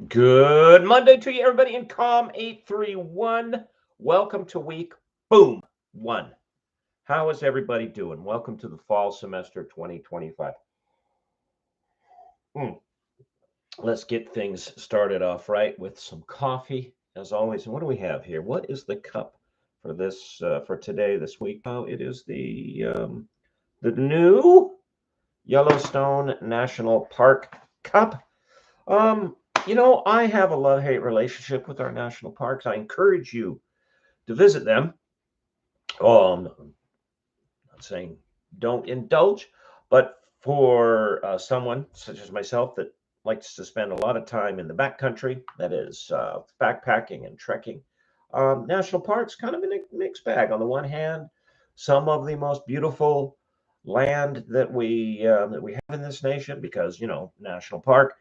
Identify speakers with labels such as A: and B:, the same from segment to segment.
A: Good Monday to you, everybody in COM 831. Welcome to week, boom, one. How is everybody doing? Welcome to the fall semester 2025. Mm, Let's get things started off right with some coffee, as always. And what do we have here? What is the cup for this for today, this week? Oh, it is the new Yellowstone National Park cup. Um, I have a love-hate relationship with our national parks. I encourage you to visit them. I'm not saying don't indulge, but for someone such as myself that likes to spend a lot of time in the backcountry, that is backpacking and trekking, national parks kind of a mixed bag. On the one hand, some of the most beautiful land that we have in this nation, because national park.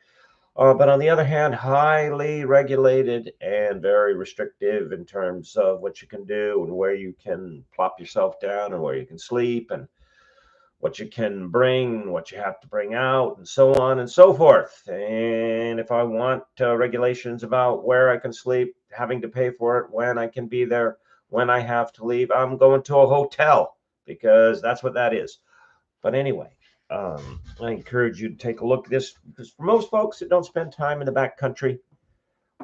A: But on the other hand, highly regulated and very restrictive in terms of what you can do and where you can plop yourself down and where you can sleep and what you can bring, what you have to bring out, and so on and so forth. And if I want regulations about where I can sleep, having to pay for it, when I can be there, when I have to leave, I'm going to a hotel because that's what that is. But anyway, I encourage you to take a look at this because for most folks that don't spend time in the backcountry,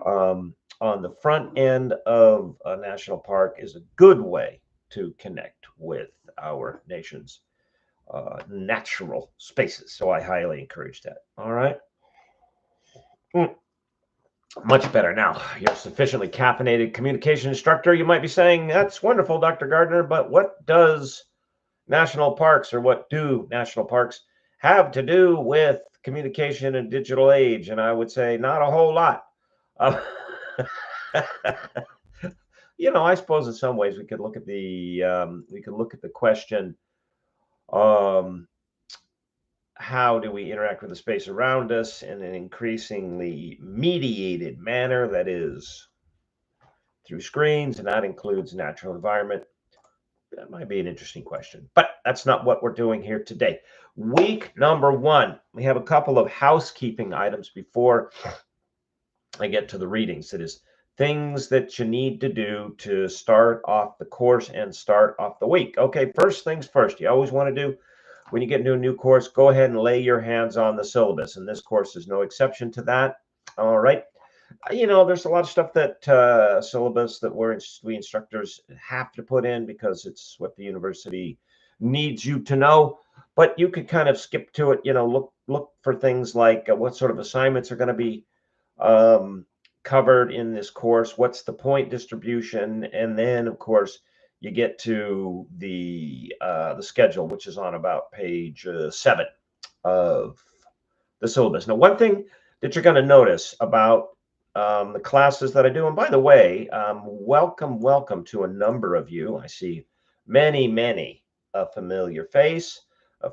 A: on the front end of a national park is a good way to connect with our nation's natural spaces. So I highly encourage that. All right. Mm, Much better now. You're a sufficiently caffeinated communication instructor. You might be saying, that's wonderful, Dr. Gardner, but what does national parks or what do national parks have to do with communication and digital age? And I would say not a whole lot. Uh, I suppose in some ways we could look at the question, um, how do we interact with the space around us in an increasingly mediated manner, that is through screens, and that includes natural environment. That might be an interesting question, but that's not what we're doing here today. Week number one, we have a couple of housekeeping items before I get to the readings. That is things that you need to do to start off the course and start off the week. Okay, first things first, you always want to do when you get into a new course, go ahead and lay your hands on the syllabus, and this course is no exception to that. All right. There's a lot of stuff that syllabus that we instructors have to put in because it's what the university needs you to know. But you could kind of skip to it. Look for things like what sort of assignments are going to be um, covered in this course. What's the point distribution, and then of course you get to the schedule, which is on about page 7 of the syllabus. Now, one thing that you're going to notice about the classes that I do, and by the way, welcome to a number of you. I see many a familiar face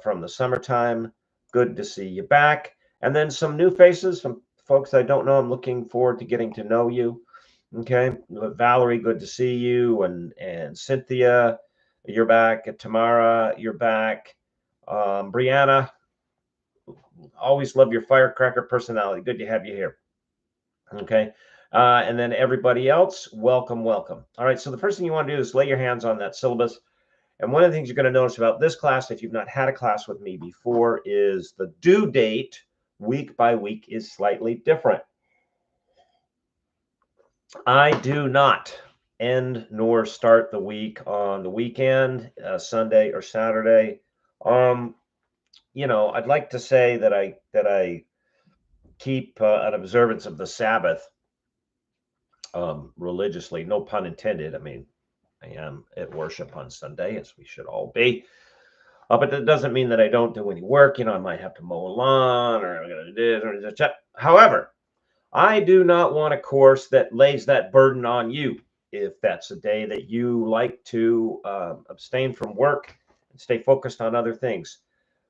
A: from the summertime. Good to see you back. And then some new faces, some folks I don't know. I'm looking forward to getting to know you. Okay, Valerie, good to see you, and Cynthia, you're back. Tamara, you're back. Brianna, always love your firecracker personality. Good to have you here. Okay. And then everybody else, welcome. All right. So the first thing you want to do is lay your hands on that syllabus. And one of the things you're going to notice about this class, if you've not had a class with me before, is the due date week by week is slightly different. I do not end nor start the week on the weekend, Sunday or Saturday. I'd like to say that I keep an observance of the Sabbath religiously, no pun intended. I mean, I am at worship on Sunday, as we should all be. But that doesn't mean that I don't do any work. I might have to mow a lawn or I'm going to do this or that. However, I do not want a course that lays that burden on you. If that's a day that you like to abstain from work and stay focused on other things.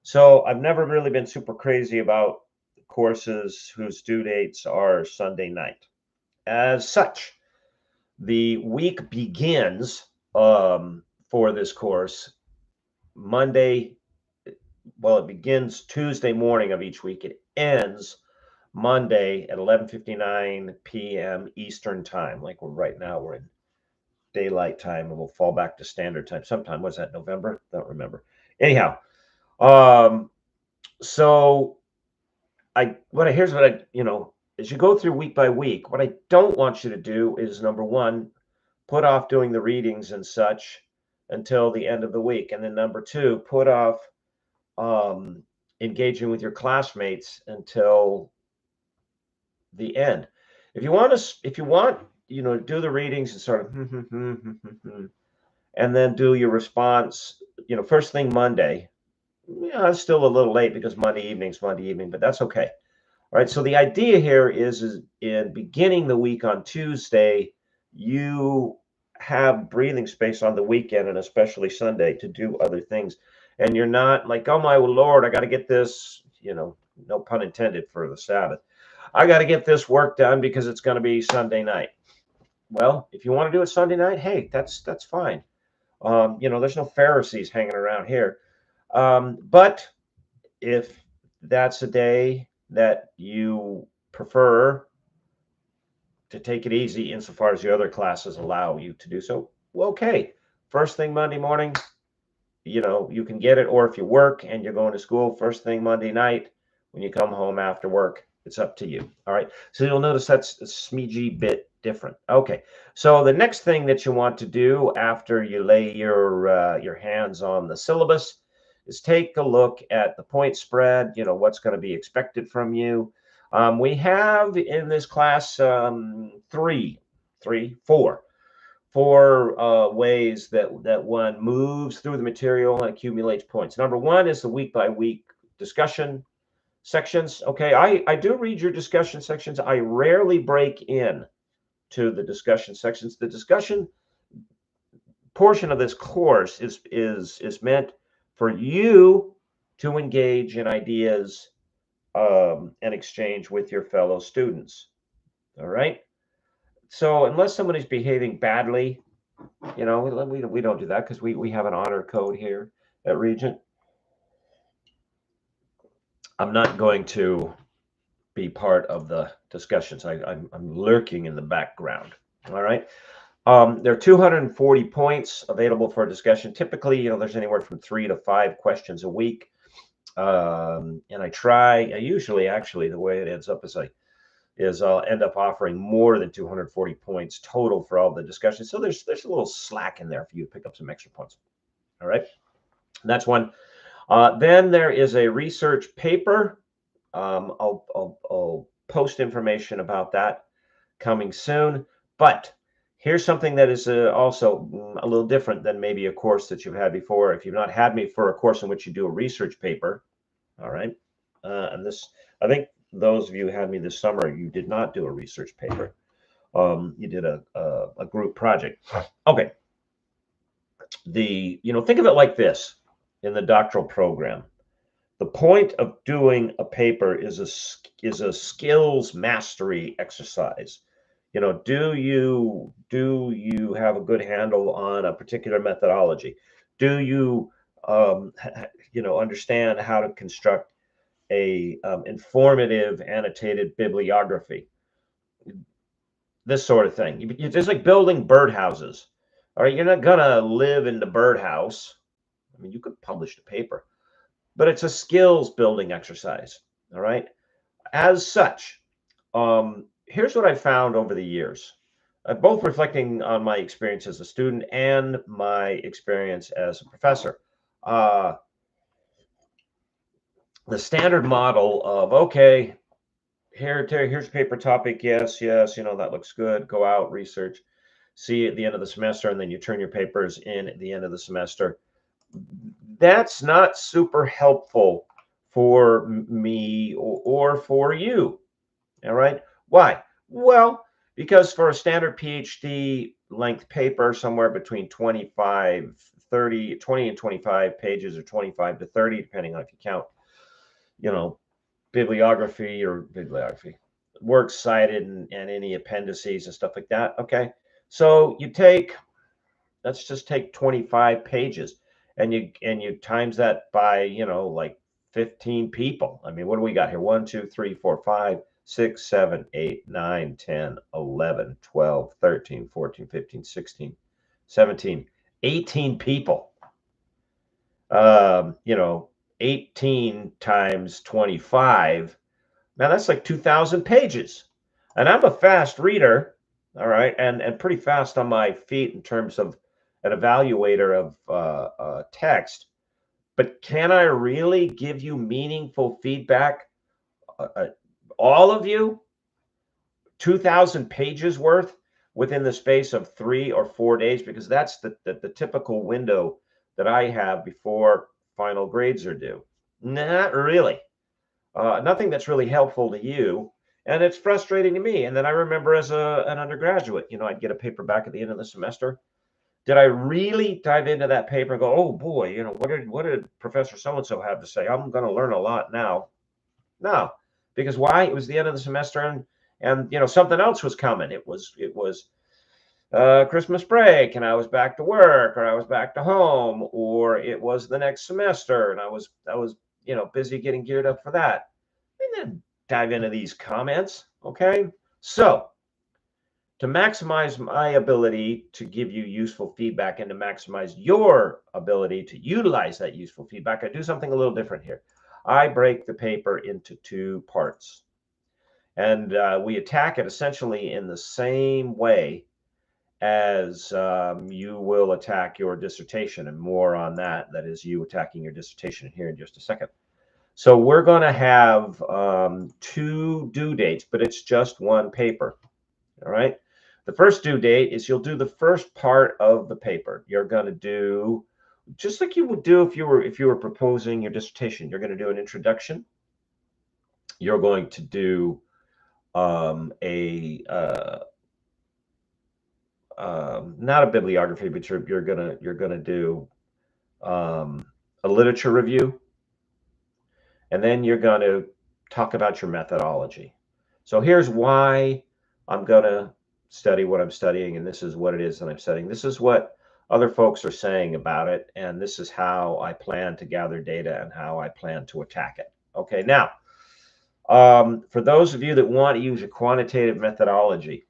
A: So I've never really been super crazy about courses whose due dates are Sunday night. As such, the week begins for this course Monday. Well, it begins Tuesday morning of each week. It ends Monday at 11:59 p.m. Eastern time. Like right now, we're in daylight time, and we'll fall back to standard time sometime. Was that November? Don't remember. Anyhow, so here's what I, as you go through week by week, what I don't want you to do is, number one, put off doing the readings and such until the end of the week, and then number two, put off engaging with your classmates until the end. If you want, do the readings and sort of and then do your response, first thing Monday. Yeah, it's still a little late because Monday evening, but that's okay. All right. So the idea here is in beginning the week on Tuesday, you have breathing space on the weekend and especially Sunday to do other things. And you're not like, oh my Lord, I got to get this, no pun intended for the Sabbath. I got to get this work done because it's going to be Sunday night. Well, if you want to do it Sunday night, hey, that's fine. There's no Pharisees hanging around here. But if that's a day that you prefer to take it easy insofar as the other classes allow you to do so, well, okay. First thing Monday morning, you can get it. Or if you work and you're going to school, first thing Monday night, when you come home after work, it's up to you. All right. So you'll notice that's a smidgy bit different. Okay. So the next thing that you want to do after you lay your hands on the syllabus is take a look at the point spread, what's going to be expected from you. We have in this class four ways that one moves through the material and accumulates points. Number one is the week by week discussion sections. Okay, I do read your discussion sections. I rarely break in to the discussion sections. The discussion portion of this course is meant for you to engage in ideas and exchange with your fellow students. All right. So unless somebody's behaving badly, we don't do that because we have an honor code here at Regent. I'm not going to be part of the discussions. I'm lurking in the background. All right. There are 240 points available for a discussion. Typically, there's anywhere from 3 to 5 questions a week. And I usually, actually, the way it ends up is I'll end up offering more than 240 points total for all the discussions. So there's a little slack in there for you to pick up some extra points. All right. That's one. Then there is a research paper. I'll post information about that coming soon. But here's something that is also a little different than maybe a course that you've had before. If you've not had me for a course in which you do a research paper, all right. And this, I think those of you who had me this summer, you did not do a research paper. You did a group project. Okay. Think of it like this in the doctoral program. The point of doing a paper is a skills mastery exercise. Do you have a good handle on a particular methodology? Do you understand how to construct a informative annotated bibliography? This sort of thing. It's just like building birdhouses. All right, you're not gonna live in the birdhouse. I mean, you could publish the paper, but it's a skills building exercise. All right. As such, here's what I found over the years, both reflecting on my experience as a student and my experience as a professor. The standard model of, okay, here's a paper topic. Yes, that looks good. Go out, research, see at the end of the semester, and then you turn your papers in at the end of the semester. That's not super helpful for me or for you. All right. Why? Well, because for a standard PhD length paper, somewhere between 20 and 25 pages, or 25 to 30, depending on if you count, bibliography, works cited and any appendices and stuff like that. Okay. So let's just take 25 pages and you times that by, like 15 people. I mean, what do we got here? 1, 2, 3, 4, 5, 6, 7, 8, 9, 10, 11, 12, 13, 14, 15, 16, 17, 18 people. 18 times 25. Now that's like 2,000 pages. And I'm a fast reader, all right, and pretty fast on my feet in terms of an evaluator of text. But can I really give you meaningful feedback? All of you, 2,000 pages worth within the space of 3 or 4 days, because that's the typical window that I have before final grades are due. Not really. Nothing that's really helpful to you, and it's frustrating to me. And then I remember as an undergraduate, I'd get a paper back at the end of the semester. Did I really dive into that paper and go, oh boy, what did Professor so-and-so have to say? I'm going to learn a lot now. No, because why? It was the end of the semester, and something else was coming. It was Christmas break, and I was back to work, or I was back to home, or it was the next semester, and I was busy getting geared up for that. And then dive into these comments, okay? So to maximize my ability to give you useful feedback and to maximize your ability to utilize that useful feedback, I do something a little different here. I break the paper into 2 parts, and we attack it essentially in the same way as you will attack your dissertation, and more on that is you attacking your dissertation here in just a second. So we're going to have 2 due dates, but it's just 1 paper. All right. The first due date is you'll do the first part of the paper. You're going to do just like you would do if you were proposing your dissertation. You're going to do an introduction. You're going to do not a bibliography, but you're gonna do a literature review, and then you're going to talk about your methodology. So here's why I'm going to study what I'm studying, and this is what it is that I'm studying. This is what other folks are saying about it, and this is how I plan to gather data and how I plan to attack it. Okay, now, for those of you that want to use a quantitative methodology,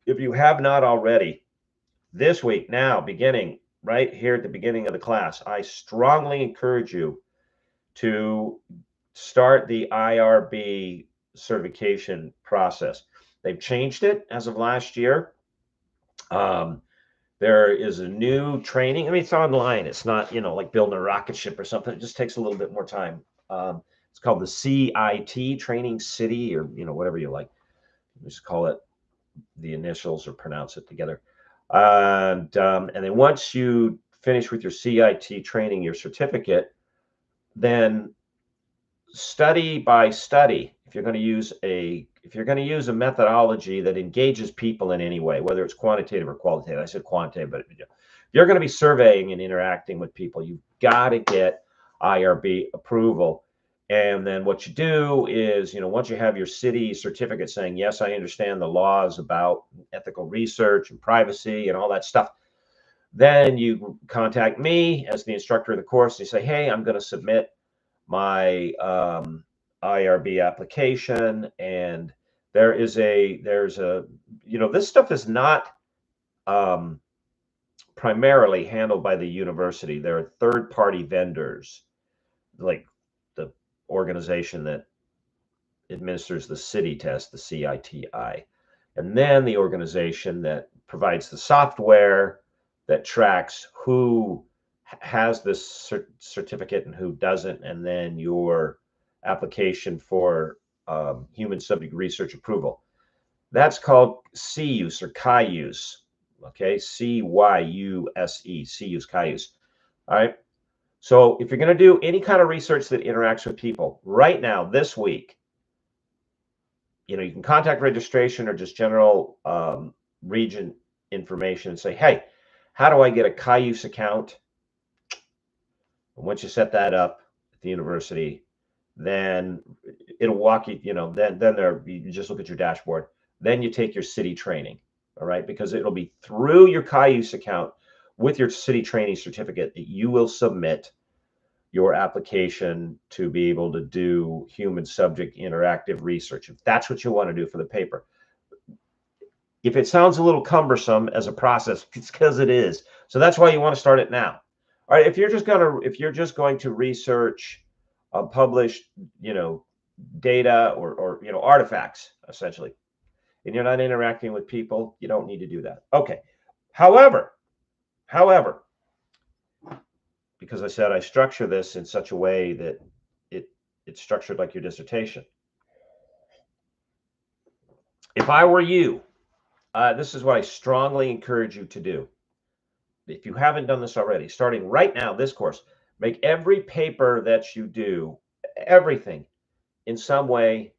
A: if you have not already, this week now, beginning right here at the beginning of the class, I strongly encourage you to start the IRB certification process. They've changed it as of last year. There is a new training. I mean, it's online. It's not, like building a rocket ship or something. It just takes a little bit more time. It's called the CIT, Training City, or, whatever you like. Just call it the initials or pronounce it together. And then once you finish with your CIT training, your certificate, then study by study, if you're going to use a methodology that engages people in any way, whether it's quantitative or qualitative. I said quantitative, but if you're going to be surveying and interacting with people, you've got to get IRB approval. And then what you do is, once you have your city certificate saying, yes, I understand the laws about ethical research and privacy and all that stuff, then you contact me as the instructor of the course. And you say, hey, I'm going to submit my IRB application, and there's a this stuff is not primarily handled by the university. There are third-party vendors, like the organization that administers the city test, the CITI, and then the organization that provides the software that tracks who has this certificate and who doesn't, and then your application for human subject research approval. That's called CUSE or CAIUS. Okay, CYUSE, CUSE, CAIUS. All right. So if you're going to do any kind of research that interacts with people right now, this week, you can contact registration or just general region information and say, hey, how do I get a CAIUS account? And once you set that up at the university, then it'll walk you, then you just look at your dashboard. Then you take your city training, all right? Because it'll be through your CAIUS account with your city training certificate that you will submit your application to be able to do human subject interactive research, if that's what you want to do for the paper. If it sounds a little cumbersome as a process, it's because it is. So that's why you want to start it now. All right, if you're just going to research published, data or artifacts essentially, and you're not interacting with people, you don't need to do that. Okay. However, because I said I structure this in such a way that it's structured like your dissertation. If I were you, this is what I strongly encourage you to do. If you haven't done this already, starting right now, this course, make every paper that you do, everything in some way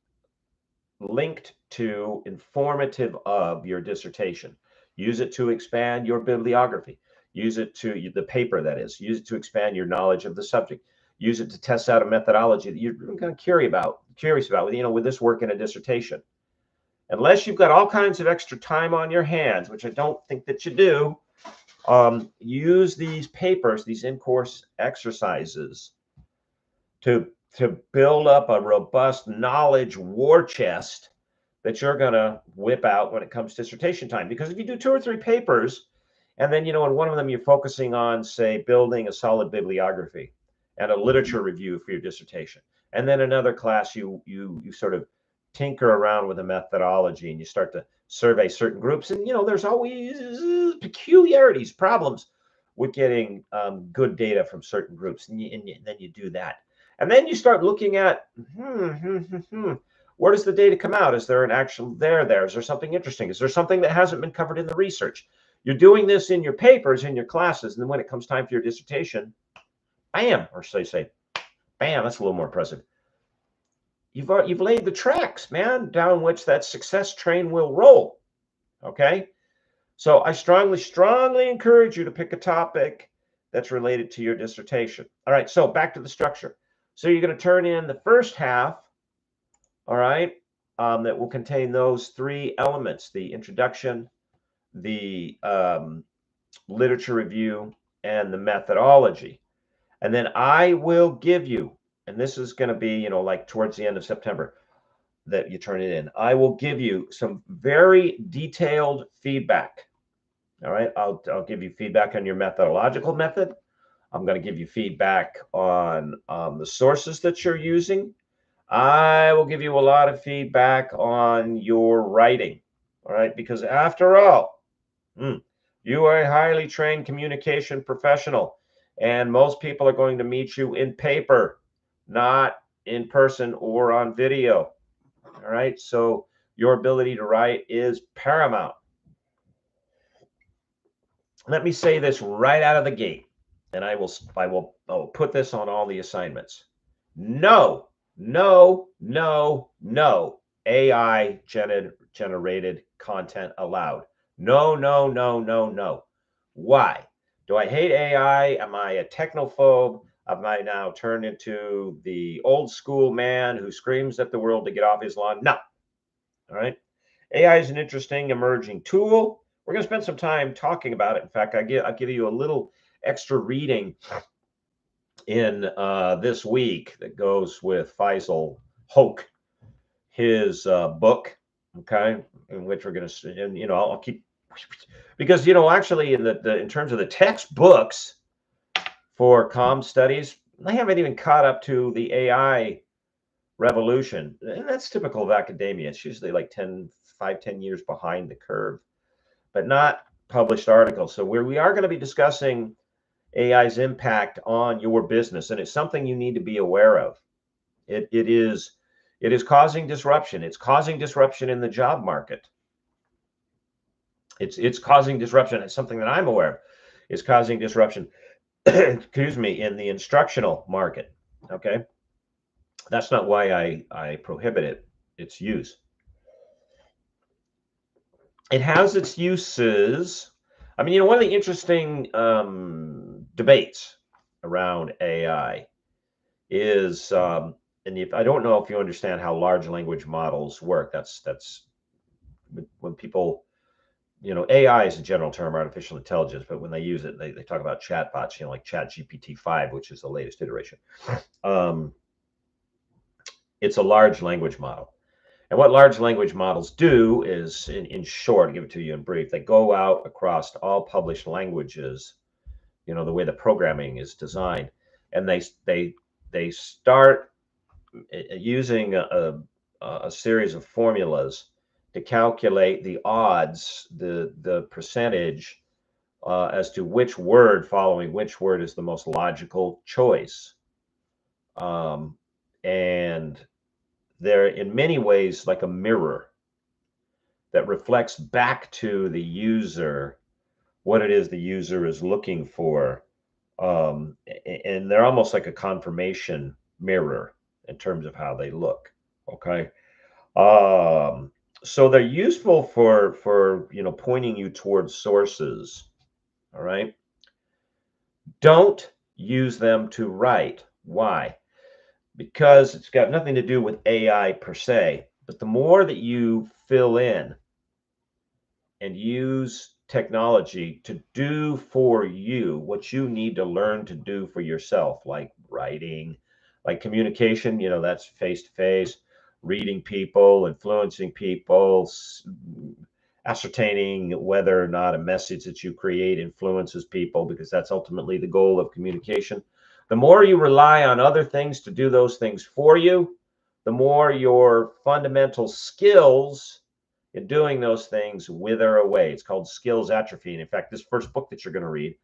A: linked to, informative of your dissertation. Use it to expand your bibliography. Use it to the paper, that is. Use it to expand your knowledge of the subject. Use it to test out a methodology that you're kind of curious about, with this work in a dissertation. Unless you've got all kinds of extra time on your hands, which I don't think that you do, use these papers, these in-course exercises, to build up a robust knowledge war chest that you're going to whip out when it comes to dissertation time. Because if you do 2 or 3 papers, and then, in one of them you're focusing on, say, building a solid bibliography and a literature review for your dissertation, and then another class you sort of tinker around with a methodology and you start to survey certain groups, and there's always peculiarities, problems with getting good data from certain groups, and then you do that, and then you start looking at where does the data come out? Is there an actual there? Is there something interesting? Is there something that hasn't been covered in the research? You're doing this in your papers, in your classes, and then when it comes time for your dissertation, bam, or say, bam, that's a little more impressive. You've laid the tracks, man, down which that success train will roll. Okay? So I strongly encourage you to pick a topic that's related to your dissertation. All right, so back to the structure. So you're going to turn in the first half, all right, that will contain those 3 elements: the introduction, the literature review, and the methodology. And then I will give you, and this is going to be, like towards the end of September that you turn it in, I will give you some very detailed feedback. All right, I'll give you feedback on your methodological method. I'm going to give you feedback on the sources that you're using. I will give you a lot of feedback on your writing. All right, because after all, you are a highly trained communication professional, and most people are going to meet you in paper, not in person or on video. All right, so your ability to write is paramount. Let me say this right out of the gate, and I will put this on all the assignments. No AI generated content allowed. No. Why? Do I hate AI? Am I a technophobe? Am I now turned into the old school man who screams at the world to get off his lawn? No. All right. AI is an interesting emerging tool. We're going to spend some time talking about it. In fact, I'll give you a little extra reading in this week that goes with Faisal Hoque, his book, okay, in which we're going to, and I'll keep, because actually in terms of the textbooks for comm studies, they haven't even caught up to the AI revolution, and that's typical of academia. It's usually like 10 years behind the curve, but not published articles. So we are going to be discussing AI's impact on your business, and it's something you need to be aware of. It is causing disruption. It's causing disruption in the job market. It's causing disruption. It's something that I'm aware of. It's causing disruption, excuse me, in the instructional market. Okay, that's not why I prohibit its use. It has its uses. I mean, one of the interesting debates around AI is, and if I don't know if you understand how large language models work, that's when people AI is a general term, artificial intelligence, but when they use it, they talk about chatbots, like ChatGPT-5, which is the latest iteration. It's a large language model. And what large language models do is, in short, give it to you in brief, they go out across all published languages, the way the programming is designed, and they start using a series of formulas to calculate the odds, the percentage as to which word following which word is the most logical choice. And they're in many ways like a mirror that reflects back to the user what it is the user is looking for. And they're almost like a confirmation mirror in terms of how they look. Okay. So they're useful for pointing you towards sources. All right. Don't use them to write. Why? Because it's got nothing to do with AI per se, but the more that you fill in and use technology to do for you what you need to learn to do for yourself, like writing, like communication, that's face to face, reading people, influencing people, ascertaining whether or not a message that you create influences people, because that's ultimately the goal of communication. The more you rely on other things to do those things for you, the more your fundamental skills in doing those things wither away. It's called skills atrophy. And in fact, this first book that you're going to read,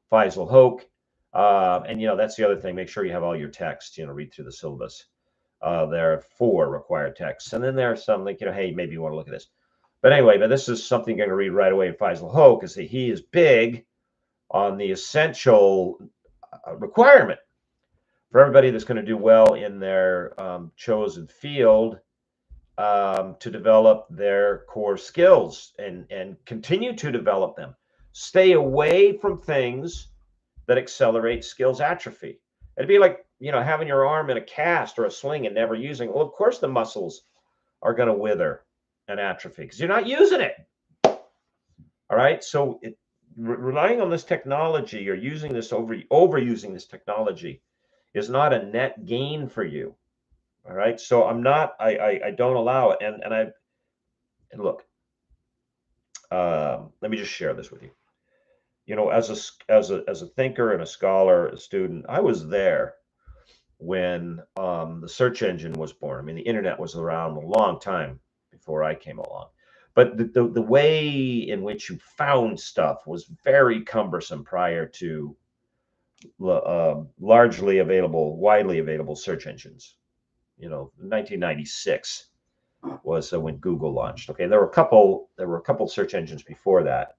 A: Faisal Hoque, and that's the other thing. Make sure you have all your text. Read through the syllabus. There are 4 required texts, and then there are some like hey, maybe you want to look at this. But anyway, but this is something you're going to read right away in Faisal Hoque, is that he is big on the essential requirement for everybody that's going to do well in their chosen field, to develop their core skills and continue to develop them. Stay away from things that accelerate skills atrophy. It'd be like, having your arm in a cast or a sling and never using it. Well, of course the muscles are going to wither and atrophy because you're not using it. All right. So relying on this technology or using this overusing this technology is not a net gain for you. All right. So I don't allow it. And look, let me just share this with you. As a thinker and a scholar, a student, I was there when the search engine was born. I mean, the internet was around a long time before I came along, but the way in which you found stuff was very cumbersome prior to widely available search engines. 1996 was when Google launched. Okay, there were a couple search engines before that.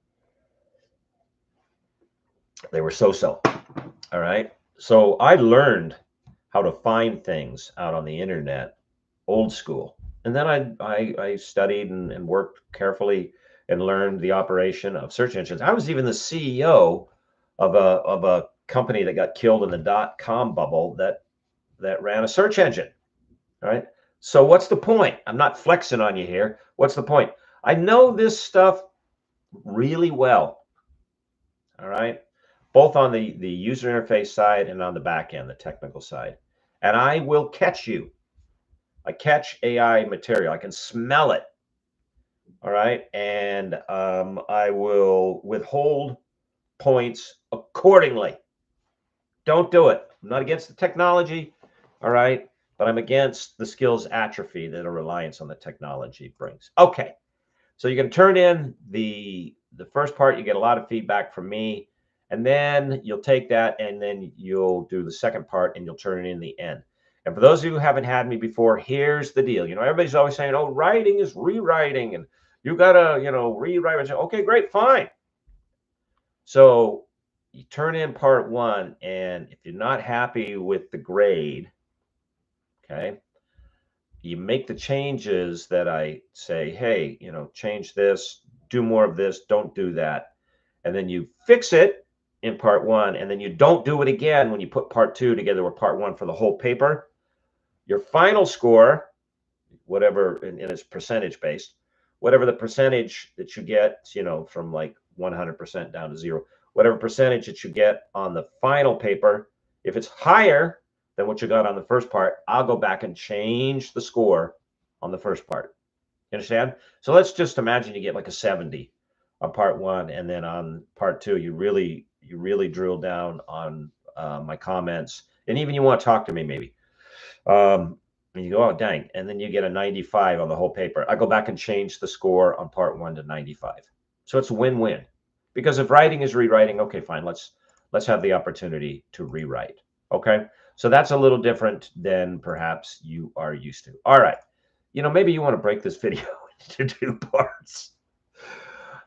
A: They were so-so. All right. So I learned how to find things out on the internet, old school. And then I studied and worked carefully and learned the operation of search engines. I was even the CEO of a company that got killed in the .com bubble that ran a search engine. All right. So what's the point? I'm not flexing on you here. What's the point? I know this stuff really well. All right. Both on the user interface side and on the back end, the technical side. And I will catch you. I catch AI material. I can smell it. All right. And I will withhold points accordingly. Don't do it. I'm not against the technology. All right. But I'm against the skills atrophy that a reliance on the technology brings. Okay. So you can turn in the first part. You get a lot of feedback from me. And then you'll take that and then you'll do the second part and you'll turn it in the end. And for those of you who haven't had me before, here's the deal. Everybody's always saying, oh, writing is rewriting and you got to, rewrite. Okay, great, fine. So you turn in part 1. And if you're not happy with the grade, okay, you make the changes that I say, hey, change this, do more of this, don't do that. And then you fix it in part 1, and then you don't do it again when you put part 2 together with part 1 for the whole paper. Your final score, whatever, and it's percentage based, whatever the percentage that you get, you know, from like 100% down to 0, whatever percentage that you get on the final paper, if it's higher than what you got on the first part, I'll go back and change the score on the first part. You understand? So let's just imagine you get like a 70 on part 1, and then on part 2, you really drill down on my comments, and even you want to talk to me maybe. And you go, oh, dang. And then you get a 95 on the whole paper. I go back and change the score on part 1 to 95. So it's a win-win. Because if writing is rewriting, okay, fine. Let's have the opportunity to rewrite. Okay. So that's a little different than perhaps you are used to. All right. You know, maybe you want to break this video into 2 parts.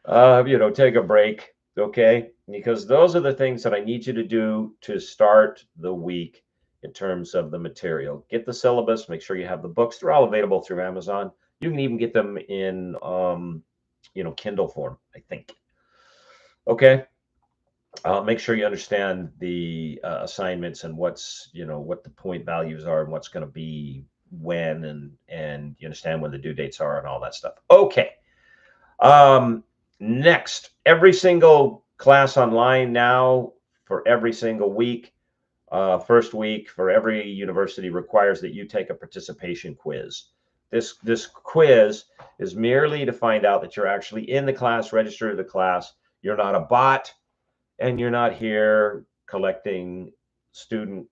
A: You know, take a break. Okay. Because those are the things that I need you to do to start the week in terms of the material. Get the syllabus, make sure you have the books. They're all available through Amazon. You can even get them in, you know, Kindle form, I think. Okay. Make sure you understand the assignments and what's, you know, what the point values are and what's going to be when, and you understand when the due dates are and all that stuff. Okay. Next, every single class online now for every single week. First week for every university requires that you take a participation quiz. This quiz is merely to find out that you're actually in the class, registered to the class. You're not a bot, and you're not here collecting student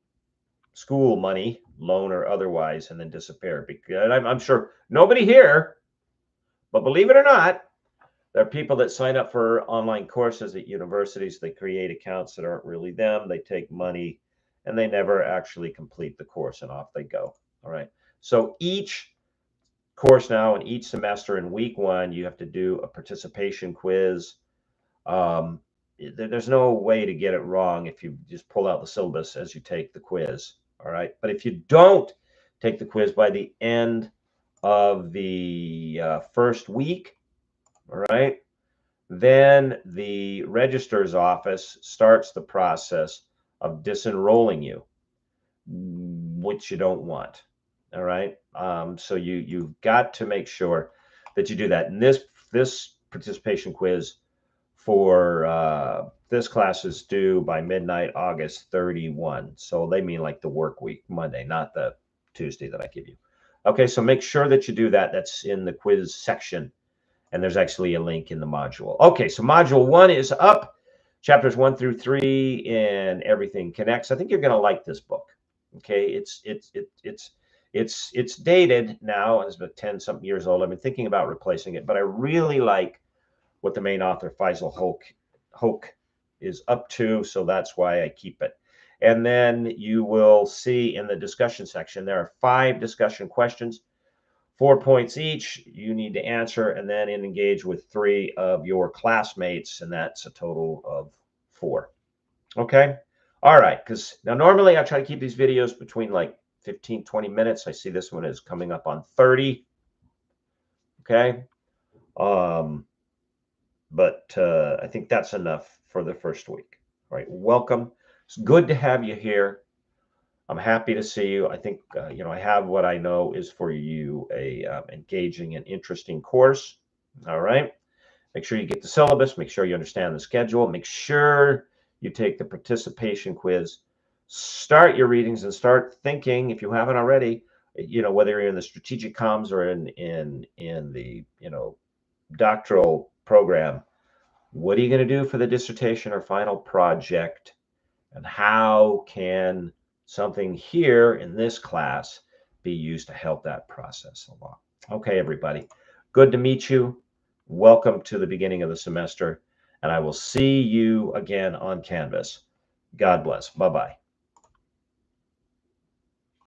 A: school money, loan or otherwise, and then disappear. Because I'm sure nobody here, but believe it or not, there are people that sign up for online courses at universities. They create accounts that aren't really them. They take money, and they never actually complete the course, and off they go. All right. So each course now in each semester in week 1, you have to do a participation quiz. There's no way to get it wrong if you just pull out the syllabus as you take the quiz. All right. But if you don't take the quiz by the end of the first week, all right, then the registrar's office starts the process of disenrolling you, which you don't want. All right. So you've got to make sure that you do that. And this participation quiz for this class is due by midnight, August 31. So they mean like the work week, Monday, not the Tuesday that I give you. Okay. So make sure that you do that. That's in the quiz section. And there's actually a link in the module. Okay. So module 1 is up. Chapters 1 through 3 and everything connects. I think you're going to like this book. Okay, it's dated now. It's about 10-something years old. I've been thinking about replacing it, but I really like what the main author Faisal Hoque is up to, so that's why I keep it. And then you will see in the discussion section there are 5 discussion questions, 4 points each. You need to answer and then engage with 3 of your classmates, and that's a total of 4. Okay. All right. Because now normally I try to keep these videos between like 15-20 minutes. I see this one is coming up on 30. Okay. But I think that's enough for the first week. All right. Welcome. It's good to have you here. I'm happy to see you. I think, you know, I have what I know is for you a engaging and interesting course. All right. Make sure you get the syllabus. Make sure you understand the schedule. Make sure you take the participation quiz. Start your readings and start thinking, if you haven't already, you know, whether you're in the strategic comms or in the, you know, doctoral program, what are you going to do for the dissertation or final project? And how can something here in this class be used to help that process along? Okay, everybody. Good to meet you. Welcome to the beginning of the semester, and I will see you again on Canvas. God bless. Bye-bye.